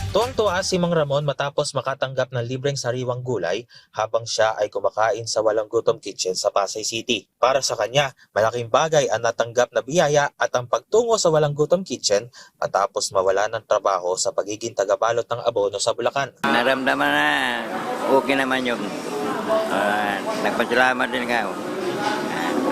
Tuwang-tuwa si Mang Ramon matapos makatanggap ng libreng sariwang gulay habang siya ay kumakain sa Walang Gutom Kitchen sa Pasay City. Para sa kanya, malaking bagay ang natanggap na biyaya at ang pagtungo sa Walang Gutom Kitchen matapos mawala ng trabaho sa pagiging tagabalot ng abono sa Bulacan. Naramdaman na okay naman yun. Nagpasalamat din ako.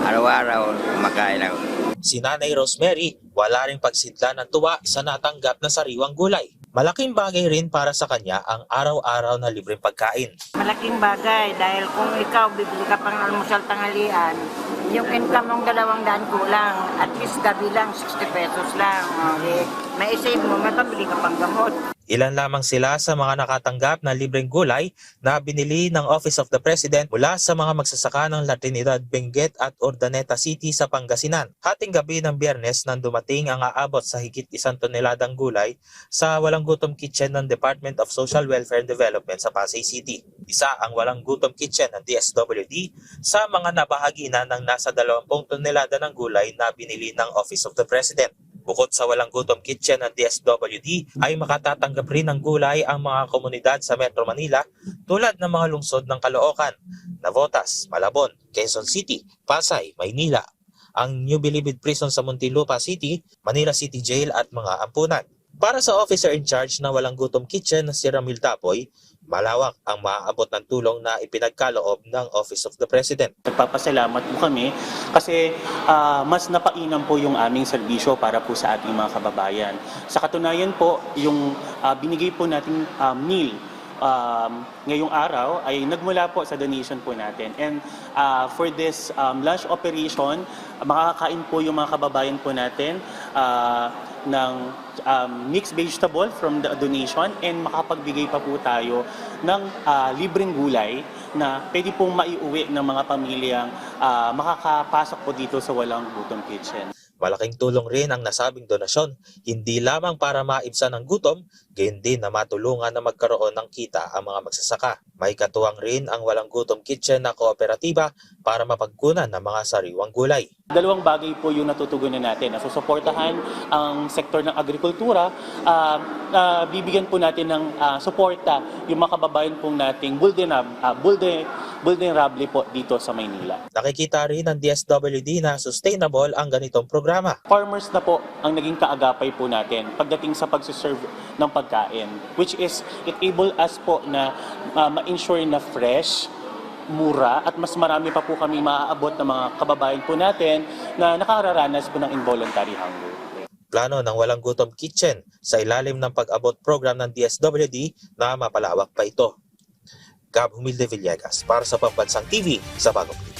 Araw-araw kumakain ako. Si Nanay Rosemary, wala ring pagsidla ng tuwa sa natanggap na sariwang gulay. Malaking bagay rin para sa kanya ang araw-araw na libreng pagkain. Malaking bagay dahil kung ikaw bibili ka pang almusal tanghalian, yung income ng 200 kulang, at least gabi lang 60 pesos lang. Okay. May isave mo, may pabili ka pang gamot. Ilan lamang sila sa mga nakatanggap na libreng gulay na binili ng Office of the President mula sa mga magsasaka ng La Trinidad, Benguet at Urdaneta City sa Pangasinan. Hating gabi ng Biyernes nang dumating ang aabot sa higit 1 toneladang gulay sa Walang Gutom Kitchen ng Department of Social Welfare and Development sa Pasay City. Isa ang Walang Gutom Kitchen ng DSWD sa mga nabahagi na ng nasa 20 tonelada ng gulay na binili ng Office of the President. Bukod sa Walang Gutom Kitchen ng DSWD ay makatatanggap rin ng gulay ang mga komunidad sa Metro Manila tulad ng mga lungsod ng Caloocan, Navotas, Malabon, Quezon City, Pasay, Maynila, ang New Bilibid Prison sa Muntinlupa City, Manila City Jail at mga ampunan. Para sa officer in charge ng Walang Gutom Kitchen na si Ramil Tapoy, malawak ang maaabot ng tulong na ipinagkaloob ng Office of the President. Nagpapasalamat po kami kasi mas napainam po yung aming serbisyo para po sa ating mga kababayan. Sa katunayan po, yung binigay po nating meal ngayong araw ay nagmula po sa donation po natin. And for this lunch operation, makakain po yung mga kababayan po natin ng mixed vegetable from the donation, and makapagbigay pa po tayo ng libreng gulay na pwede pong maiuwi ng mga pamilyang makakapasok po dito sa Walang Gutom Kitchen. Malaking tulong rin ang nasabing donasyon, hindi lamang para maibsan ang gutom, gayon din na matulungan na magkaroon ng kita ang mga magsasaka. May katuwang rin ang Walang Gutom Kitchen na kooperatiba para mapagkunan ng mga sariwang gulay. Dalawang bagay po yung natutugunan natin. Susuportahan ang sektor ng agrikultura, bibigyan po natin ng suporta yung mga kababayan pong nating vulnerable po dito sa Maynila. Nakikita rin ng DSWD na sustainable ang ganitong programa. Farmers na po ang naging kaagapay po natin pagdating sa pagsiserve ng pagkain, which is it able us po na ma-ensure na fresh, mura, at mas marami pa po kami maaabot ng mga kababayan po natin na nakararanas po ng involuntary hunger. Plano ng Walang Gutom Kitchen sa ilalim ng pag-abot program ng DSWD na mapalawak pa ito. Gab Humilde Villegas para sa Pambansang TV sa Bagong Pilipinas.